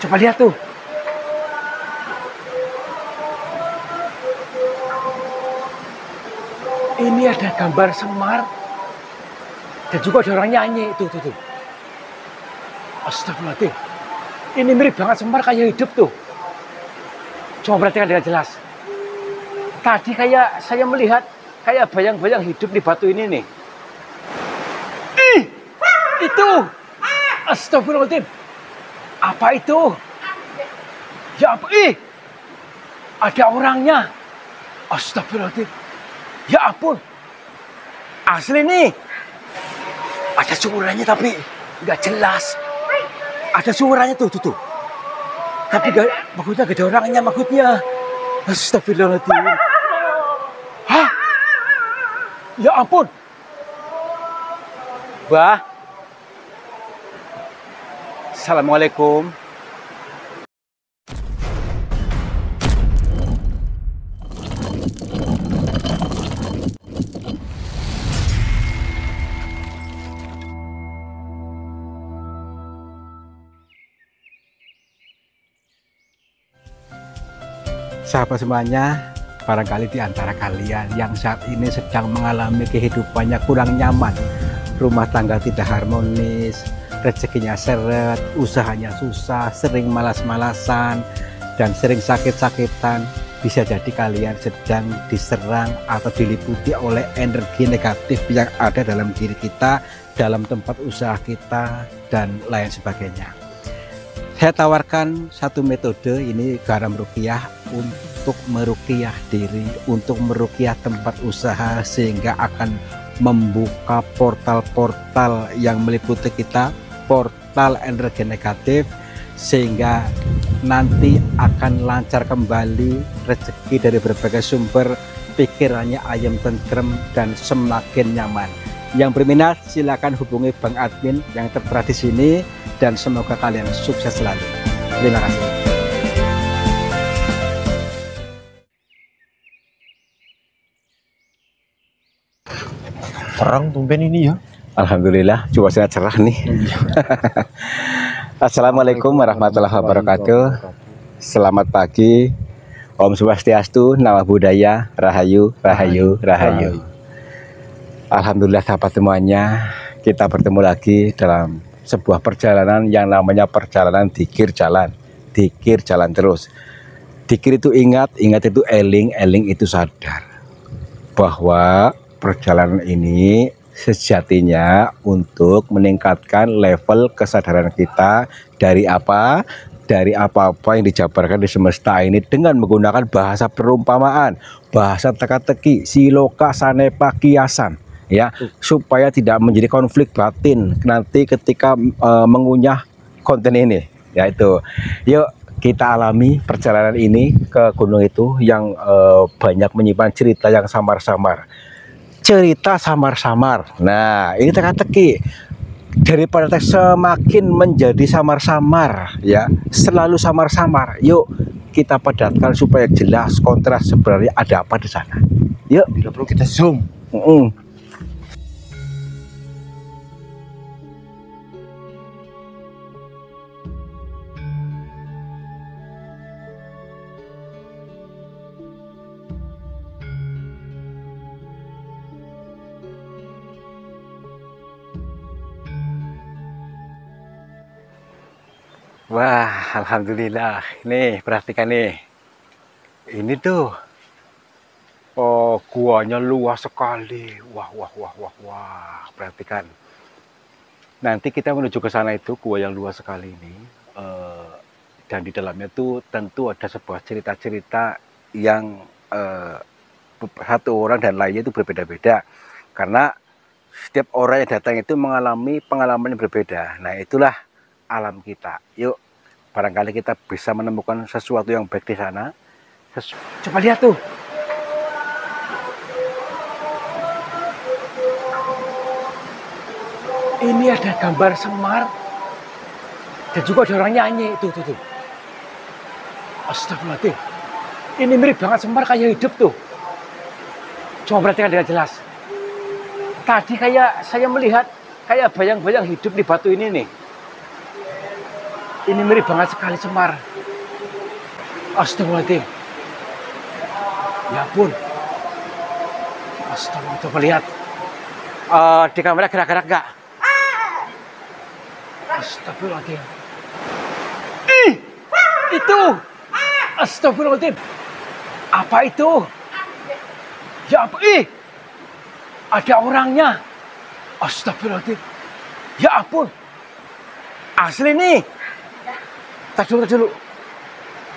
Coba lihat tuh. Ini ada gambar Semar. Dan juga ada orang nyanyi. Tuh. Astagfirullahaladzim. Ini mirip banget Semar kayak hidup tuh. Coba perhatikan dengan jelas. Tadi kayak saya melihat kayak bayang-bayang hidup di batu ini nih. Itu. Astagfirullahaladzim. Apa itu? Ya apa? Ada orangnya. Astagfirullahaladzim. Ya ampun. Asli nih. Ada suaranya tapi nggak jelas. Ada suaranya tuh. Tapi maksudnya gak ada orangnya maksudnya. Astagfirullahaladzim. Hah? Ya ampun. Bah. Assalamualaikum. Sahabat semuanya, barangkali di antara kalian yang saat ini sedang mengalami kehidupannya kurang nyaman, rumah tangga tidak harmonis, rezekinya seret, usahanya susah, sering malas-malasan, dan sering sakit-sakitan, bisa jadi kalian sedang diserang atau diliputi oleh energi negatif yang ada dalam diri kita, dalam tempat usaha kita, dan lain sebagainya. Saya tawarkan satu metode, ini garam ruqyah, untuk meruqyah diri, untuk meruqyah tempat usaha, sehingga akan membuka portal-portal yang meliputi kita, portal energi negatif, sehingga nanti akan lancar kembali rezeki dari berbagai sumber, pikirannya ayam tentrem dan semakin nyaman. Yang berminat silakan hubungi Bang Admin yang tertera di sini, dan semoga kalian sukses selalu. Terima kasih. Terang tumben ini ya. Alhamdulillah, cuacanya cerah nih. Assalamualaikum warahmatullahi wabarakatuh. Selamat pagi. Om Swastiastu, Nama Budaya, Rahayu. Alhamdulillah sahabat semuanya, kita bertemu lagi dalam sebuah perjalanan yang namanya perjalanan dikir jalan terus. Dikir itu ingat itu eling itu sadar. Bahwa perjalanan ini sejatinya untuk meningkatkan level kesadaran kita dari apa-apa yang dijabarkan di semesta ini dengan menggunakan bahasa perumpamaan, bahasa teka-teki, siloka, sanepa, kiasan, ya, supaya tidak menjadi konflik batin nanti ketika mengunyah konten ini, yaitu yuk kita alami perjalanan ini ke gunung itu yang banyak menyimpan cerita yang samar-samar. Cerita samar-samar. Nah, ini teka-teki. Daripada semakin menjadi samar-samar, ya, selalu samar-samar. Yuk kita padatkan supaya jelas kontras sebenarnya ada apa di sana. Yuk, Tidak perlu kita zoom. Wah, alhamdulillah. Nih, perhatikan nih. Ini tuh, oh, guanya luas sekali. Wah. Perhatikan. Nanti kita menuju ke sana itu, gua yang luas sekali ini. Dan di dalamnya tuh tentu ada sebuah cerita-cerita yang satu orang dan lainnya itu berbeda-beda. Karena setiap orang yang datang itu mengalami pengalaman yang berbeda. Nah, itulah alam kita. Yuk, barangkali kita bisa menemukan sesuatu yang baik di sana. Coba lihat tuh. Ini ada gambar Semar. Dan juga ada orang nyanyi. Tuh. Astagfirullahaladzim. Ini mirip banget Semar kayak hidup tuh. Coba perhatikan dengan jelas. Tadi kayak saya melihat kayak bayang-bayang hidup di batu ini nih. Ini mirip banget sekali Semar. Astagfirullahaladzim. Ya ampun. Astagfirullah, coba lihat. Di kamera gerak-gerak nggak? Astagfirullahaladzim. Ih, itu. Astagfirullahaladzim. Apa itu? Ya ampun. Ih, ada orangnya. Astagfirullahaladzim. Ya ampun. Asli nih. Tadi dulu.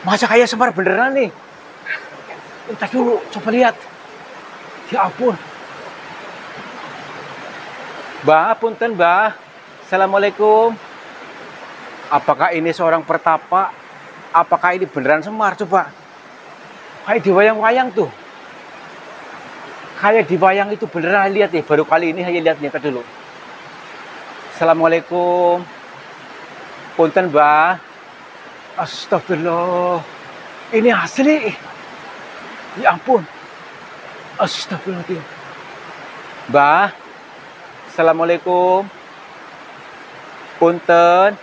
Masa kayak Semar beneran nih? Tadi dulu, coba lihat. Ya ampun. Mbah, punten Mbah. Assalamualaikum. Apakah ini seorang pertapa? Apakah ini beneran Semar? Coba. Kayak di wayang-wayang tuh. Kayak di wayang itu beneran, lihat nih. Baru kali ini saya lihat nih, tadi dulu. Assalamualaikum. Punten Mbah. Astagfirullah. Ini asli. Ya ampun. Astagfirullahaladzim. Mbah. Assalamualaikum. Punten.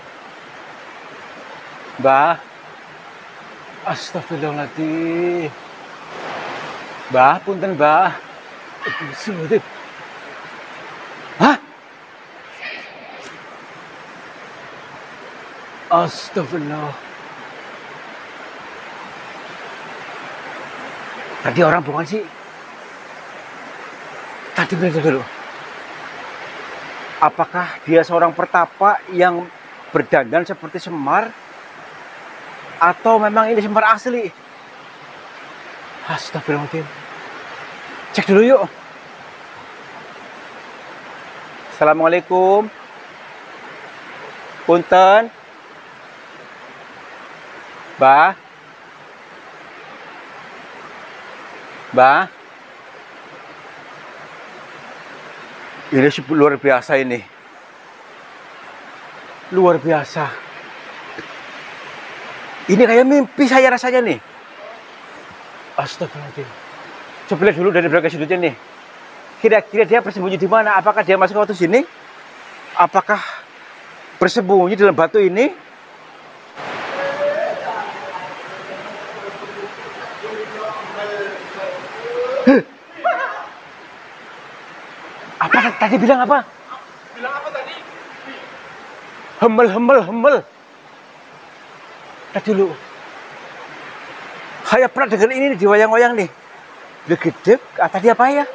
Mbah. Astagfirullahaladzim. Mbah, punten Mbah. Astagfirullahaladzim. Hah? Astagfirullah. Tadi orang bukan sih? Tadi bener dulu. Apakah dia seorang pertapa yang berdandan seperti Semar? Atau memang ini Semar asli? Astagfirullahaladzim. Cek dulu yuk. Assalamualaikum. Punten. Mbah. Mbah. Ini luar biasa ini. Luar biasa. Ini kayak mimpi saya rasanya nih. Astagfirullahaladzim. Coba lihat dulu dari berbagai sudutnya nih. Kira-kira dia bersembunyi di mana? Apakah dia masuk ke waktu sini? Apakah bersembunyi dalam batu ini? Apa tadi bilang apa? Bilang apa tadi? Hemel. Tadi dulu. Saya pernah dengar ini di wayang-wayang nih. Begedek, tadi apa ya?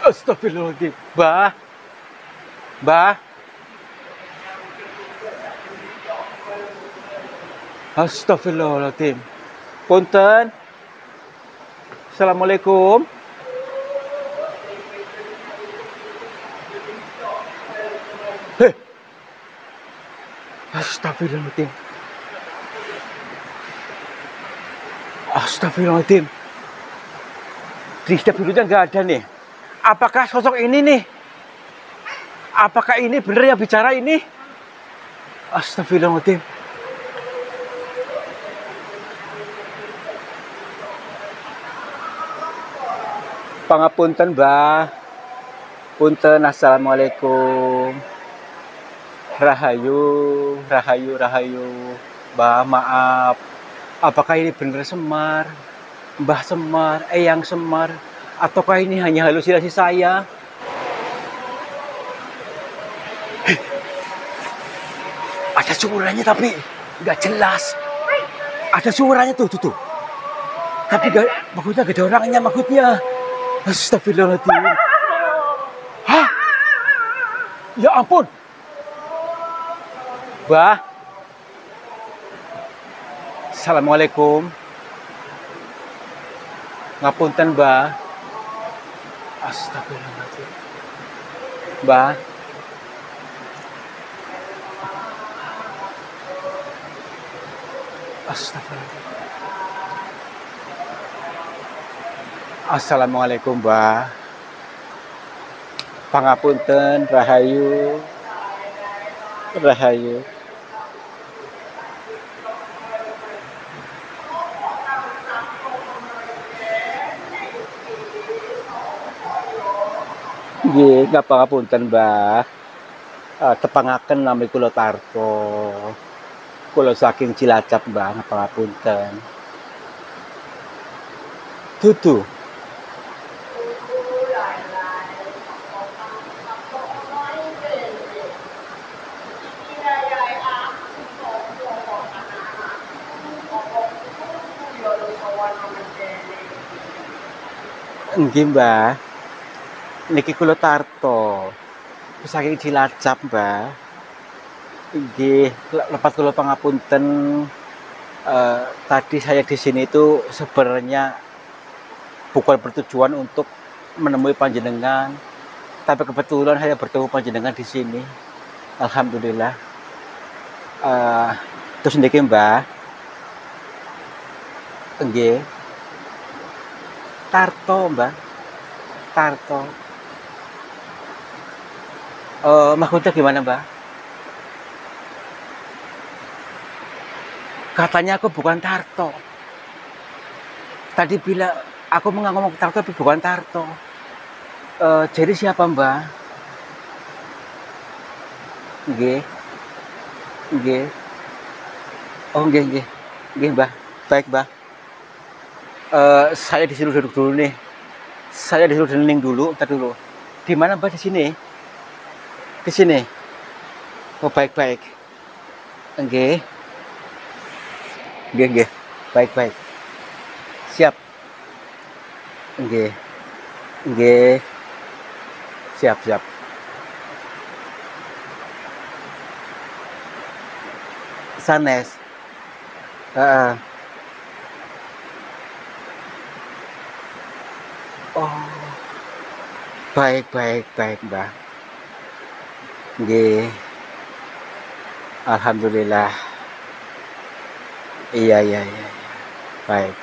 Astagfirullahaladzim. Mbah. Astagfirullahaladzim. Punten. Assalamualaikum. Heh. Astagfirullahaladzim. Astagfirullahaladzim. Di setiap sudutnya nggak ada nih. Apakah sosok ini nih? Apakah ini benar yang bicara ini? Astagfirullahaladzim. Pangapunten Mbah. Punten. Assalamualaikum. Rahayu. Mbah, maaf. Apakah ini benar Semar? Mbah Semar, Eyang Semar? Ataukah ini hanya halusinasi saya? Ada suaranya tapi nggak jelas. Ada suaranya tuh. Tapi maksudnya gak ada orangnya maksudnya. Astagfirullahaladzim. Hah? Ya ampun. Mbah. Assalamualaikum. Ngapunten Mbah. Astagfirullahaladzim. Mbah. Astagfirullahaladzim. Assalamualaikum Mbah. Pangapunten. Rahayu. Nggih, ngapunten, Mbah. Tepangaken nami kula Tarto. Kula saking Cilacap, Mbah, ngapunten. Dudu. Nggih, Mbah. Niki kula Tarto. Saking Cilacap, Mbah. Nggih, lepas kula pangapunten. Tadi saya di sini itu sebenarnya bukan bertujuan untuk menemui panjenengan, tapi kebetulan saya bertemu panjenengan di sini. Alhamdulillah. Terus niki, Mbah. Nggih. Tarto, Mbah. Tarto. Maksudnya gimana, Mbah? Katanya aku bukan Tarto. Tadi bilang aku ngomong Tarto tapi bukan Tarto. Jadi siapa, Mbah? Nggih. Nggih. Oh, nggih, nggih. Nggih, Mbah. Baik, Mbah. Saya disuruh duduk dulu nih. Saya disuruh hening dulu, entar dulu. Di mana, Mbah? Di sini? Di sini. Oh, baik-baik. Nggih. Nggih, nggih. Baik-baik. Siap. Nggih. Nggih. Siap, siap. Sanes. Heeh. Oh, baik, baik, baik, Mbah. Nggih. Alhamdulillah. Iya, iya, iya. Baik.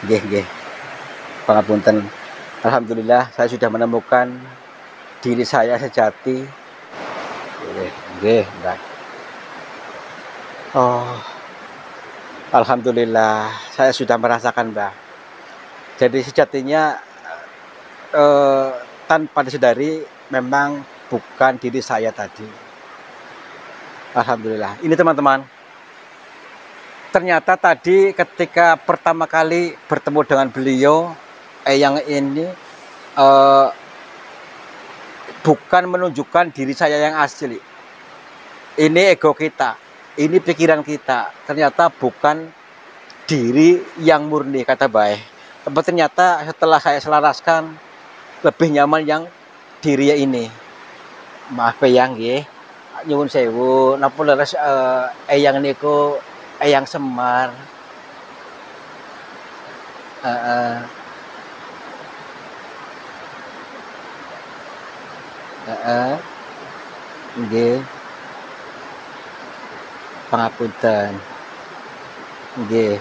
Nggih, nggih. Pangapunten. Alhamdulillah saya sudah menemukan diri saya sejati. Nggih, nggih, Mbah. Oh, alhamdulillah saya sudah merasakan, Mbah. Jadi sejatinya tanpa disadari memang bukan diri saya tadi. Alhamdulillah. Ini teman-teman. Ternyata tadi ketika pertama kali bertemu dengan beliau, yang ini bukan menunjukkan diri saya yang asli. Ini ego kita, ini pikiran kita. Ternyata bukan diri yang murni, kata Bae. Tapi ternyata setelah saya selaraskan, lebih nyaman yang diri ini. Maaf ya, nggih. Nyuwun sewu, napa leres eyang niku eyang Semar. Heeh. Heeh. Nggih. Pangapunten. Nggih.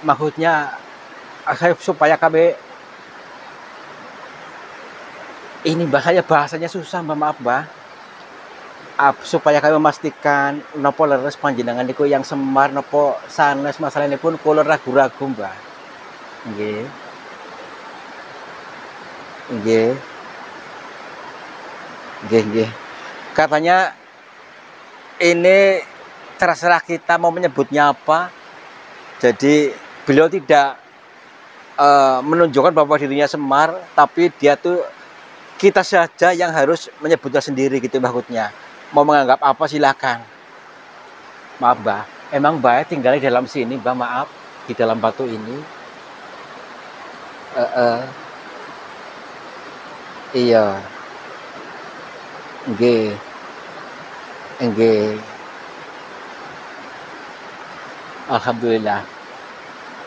Maksudnya saya supaya kami ini, Mbah, saya bahasanya susah, Mbah, maaf, Mbah. Supaya kami memastikan napa leres panjenengan niku yang Semar napa sanes masalanipun kula ragu-ragu, Mbah. Nggih. Nggih. Nggih, nggih. Katanya ini terserah kita mau menyebutnya apa. Jadi beliau tidak menunjukkan bahwa dirinya Semar, tapi dia tuh kita saja yang harus menyebutnya sendiri gitu maksudnya. Mau menganggap apa silakan. Maaf, Mbah. Emang Mbah tinggal di dalam sini, Mbah, maaf, di dalam batu ini. Iya. Nggih. Nggih. Alhamdulillah.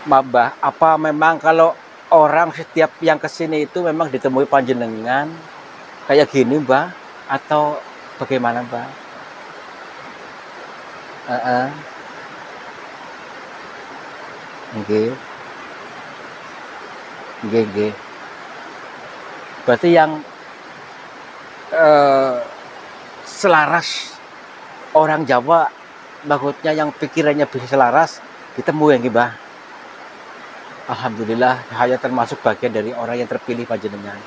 Maaf, Mbah, apa memang kalau orang setiap yang kesini itu memang ditemui panjenengan kayak gini, Mbah, atau bagaimana, Mbah? Nggih. Nggih, nggih. Berarti yang selaras orang Jawa, maksudnya yang pikirannya bisa selaras, ditemu ya, Mbah? Alhamdulillah, saya termasuk bagian dari orang yang terpilih panjenengan.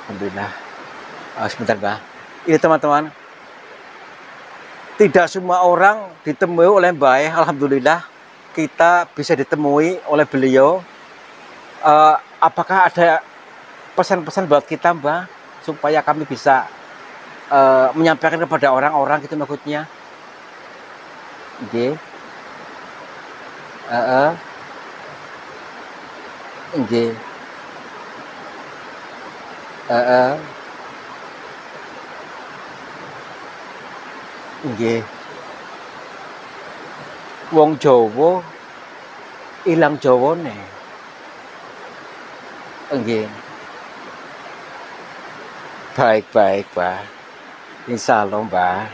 Alhamdulillah. Sebentar, Mbah. Ini teman-teman, tidak semua orang ditemui oleh Mbah. Alhamdulillah, kita bisa ditemui oleh beliau. Apakah ada pesan-pesan buat kita, Mbah, supaya kami bisa menyampaikan kepada orang-orang gitu maksudnya? Nggih. Heeh. Nggih. Heeh. Nggih. Wong Jawa ilang Jawane. Nggih. Baik-baik, Mbah. Insyaallah, Mbah.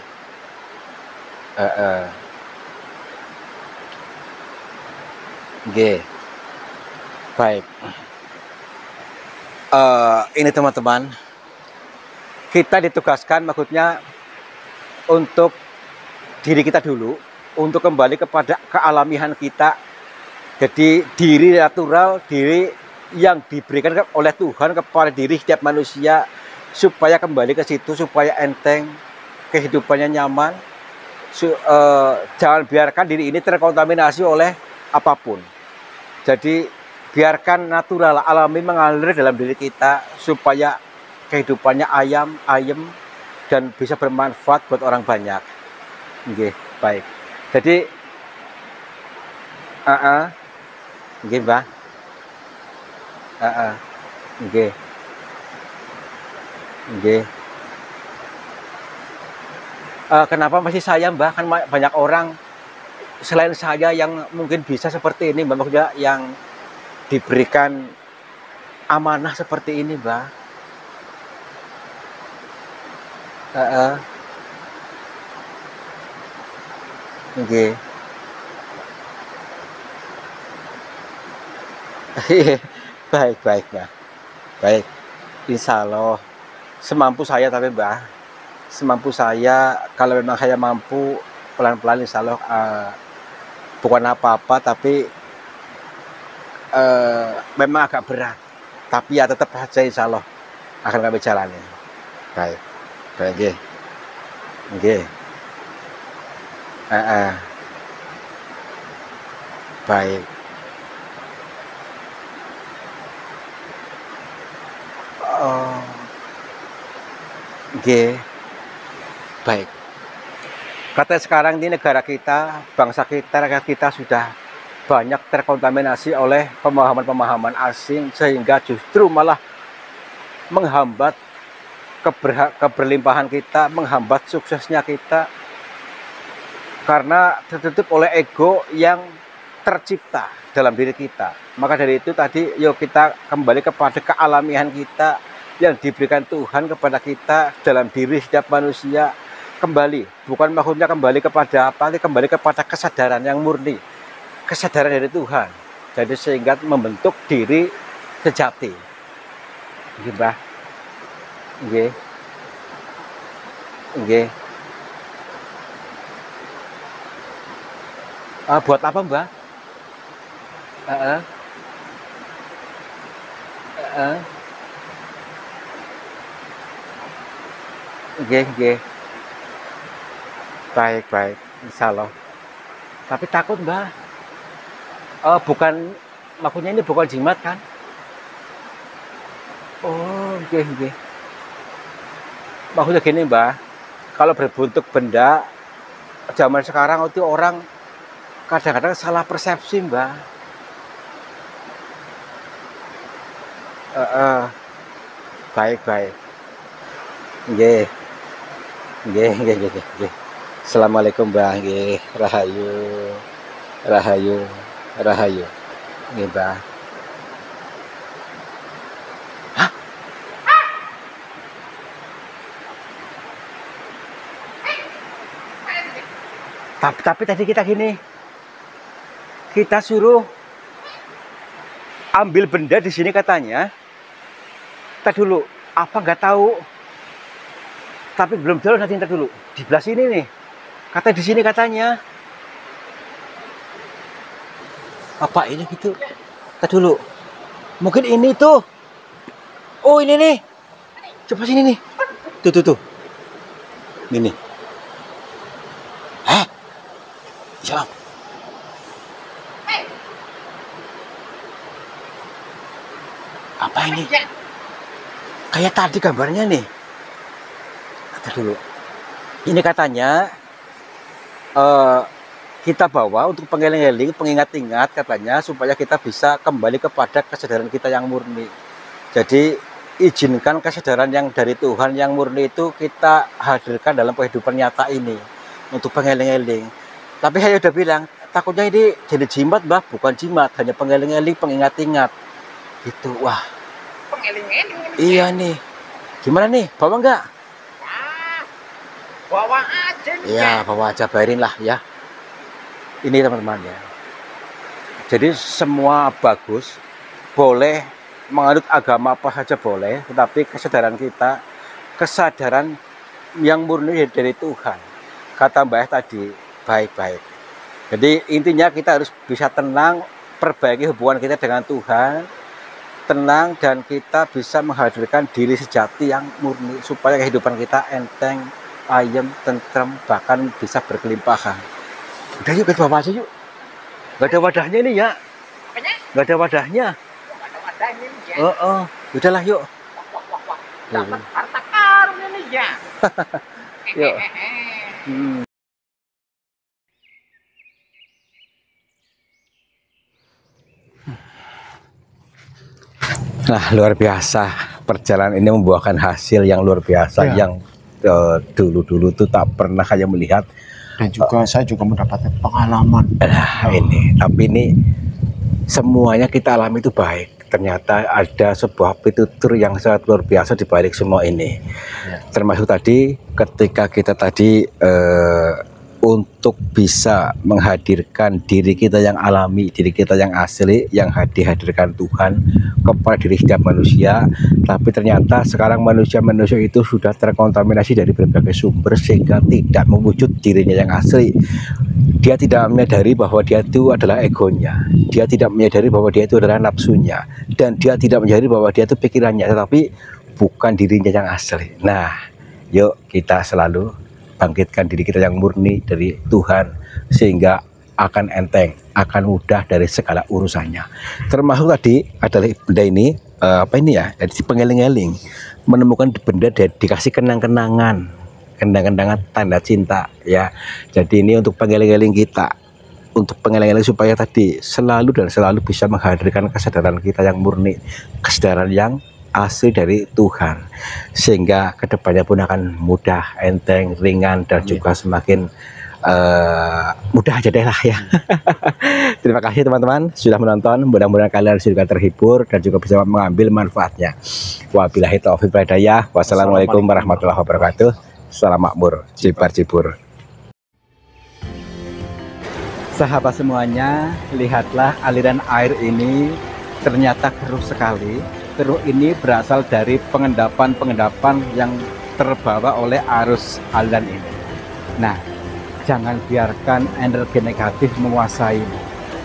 Heeh. Nggih. Baik. Ini teman-teman, kita ditugaskan maksudnya untuk diri kita dulu, untuk kembali kepada kealamian kita. Jadi diri natural, diri yang diberikan oleh Tuhan kepada diri setiap manusia, supaya kembali ke situ, supaya enteng, kehidupannya nyaman. Jangan biarkan diri ini terkontaminasi oleh apapun. Jadi biarkan natural, alami mengalir dalam diri kita, supaya kehidupannya ayem dan bisa bermanfaat buat orang banyak. Nggih, baik. Jadi nggih, Mbah. Nggih. Nggih. Kenapa masih saya, Mbah? Kan banyak orang selain saya yang mungkin bisa seperti ini, Mbah, maksudnya yang diberikan amanah seperti ini, Mbah. Nggih. Baik, Mbah. Baik. Insyaallah semampu saya, tapi Mbah, semampu saya, kalau memang saya mampu, pelan-pelan insyaallah, bukan apa-apa, tapi memang agak berat. Tapi ya tetap saja insyaallah akan kami jalani. Baik. Baik, nggih. Nggih. Baik. Oh, nggih. Baik. Katanya sekarang ini negara kita, bangsa kita, rakyat kita sudah banyak terkontaminasi oleh pemahaman-pemahaman asing, sehingga justru malah menghambat keberlimpahan kita, menghambat suksesnya kita, karena tertutup oleh ego yang tercipta dalam diri kita. Maka dari itu tadi, yuk kita kembali kepada kealamian kita yang diberikan Tuhan kepada kita dalam diri setiap manusia. Kembali, bukan maksudnya kembali kepada apa, kembali kepada kesadaran yang murni, kesadaran dari Tuhan. Jadi sehingga membentuk diri sejati. Nggih, Mbah. Nggih. Nggih. Buat apa, Mbah? Nggih. Baik, insyaallah. Tapi takut, Mbah. Bukan, maksudnya ini bukan jimat kan? Oh, nggih. Maksudnya gini, Mbah, kalau berbentuk benda zaman sekarang itu orang kadang-kadang salah persepsi, Mbah. Baik. Nggih. Assalamualaikum, Mbah. Nggih, rahayu. Nggih, Mbah. Tapi tadi kita gini, kita suruh ambil benda di sini katanya. Kita dulu, apa nggak tahu? Tapi belum jelas, nanti dulu. Di belah sini nih, kata di sini katanya. Apa ini gitu? Tadi dulu. Mungkin ini tuh. Oh, ini nih. Coba sini nih. Tuh. Ini. Hah? Ya. Apa ini? Kayak tadi gambarnya nih. Tadi dulu. Ini katanya kita bawa untuk pengeling-eling, pengingat-ingat katanya supaya kita bisa kembali kepada kesadaran kita yang murni. Jadi izinkan kesadaran yang dari Tuhan yang murni itu kita hadirkan dalam kehidupan nyata ini untuk pengeling-eling. Tapi saya udah bilang takutnya ini jadi jimat, Mbah, bukan jimat, hanya pengeling-eling, pengingat-ingat. Gitu. Wah. Pengeling-eling. Iya nih. Gimana nih? Bawa enggak? Bawa aja nih. Ya, bawa aja, bayarin lah ya. Ini teman-teman ya. Jadi semua bagus, boleh menganut agama apa saja boleh, tetapi kesadaran kita, kesadaran yang murni dari Tuhan. Kata Mbah tadi, baik-baik. Jadi intinya kita harus bisa tenang, perbaiki hubungan kita dengan Tuhan, tenang, dan kita bisa menghadirkan diri sejati yang murni supaya kehidupan kita enteng, ayam, tentrem, bahkan bisa berkelimpahan. Udah yuk kita bawa aja yuk. Gak ada wadahnya ini ya. Apanya? Gak ada wadahnya. Ada wadahnya nih ya. Udahlah yuk. Wah. Dapat harta karun ini ya. Yuk. Nah, luar biasa. Perjalanan ini membuahkan hasil yang luar biasa, Ya. yang dulu-dulu tuh tak pernah saya melihat. Dan juga saya juga mendapatkan pengalaman. Nah, ini, tapi ini semuanya kita alami itu baik. Ternyata ada sebuah pitutur yang sangat luar biasa di balik semua ini. Ya. Termasuk tadi ketika kita tadi untuk bisa menghadirkan diri kita yang alami, diri kita yang asli, yang dihadirkan Tuhan kepada diri setiap manusia. Tapi ternyata sekarang manusia-manusia itu sudah terkontaminasi dari berbagai sumber sehingga tidak mewujud dirinya yang asli. Dia tidak menyadari bahwa dia itu adalah egonya, dia tidak menyadari bahwa dia itu adalah nafsunya, dan dia tidak menyadari bahwa dia itu pikirannya, tetapi bukan dirinya yang asli. Nah, yuk kita selalu bangkitkan diri kita yang murni dari Tuhan sehingga akan enteng, akan mudah dari segala urusannya. Termasuk tadi adalah benda ini, apa ini ya? Jadi pengeling-eling menemukan benda dikasih kenang-kenangan, kenang-kenangan tanda cinta ya. Jadi ini untuk pengeling-eling kita, untuk pengeling-eling supaya tadi selalu dan selalu bisa menghadirkan kesadaran kita yang murni, kesadaran yang asli dari Tuhan, sehingga kedepannya pun akan mudah, enteng, ringan, dan juga semakin mudah aja deh lah ya. Terima kasih teman-teman sudah menonton, mudah-mudahan kalian juga terhibur dan juga bisa mengambil manfaatnya. Wabillahi taufiq wal hidayah. Wassalamualaikum warahmatullahi wabarakatuh. Salam makmur, jibar jibur. Sahabat semuanya, lihatlah aliran air ini ternyata keruh sekali. Keruh ini berasal dari pengendapan-pengendapan yang terbawa oleh arus aliran ini. Nah, jangan biarkan energi negatif menguasaimu.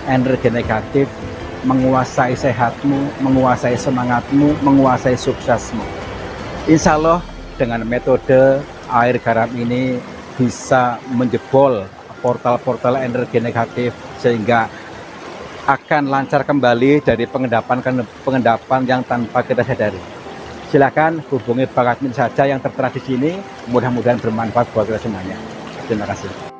Energi negatif menguasai sehatmu, menguasai semangatmu, menguasai suksesmu. Insya Allah dengan metode air garam ini bisa menjebol portal-portal energi negatif sehingga akan lancar kembali dari pengendapan yang tanpa kita sadari. Silakan hubungi Bang Admin saja yang tertera di sini. Mudah-mudahan bermanfaat buat kita semuanya. Terima kasih.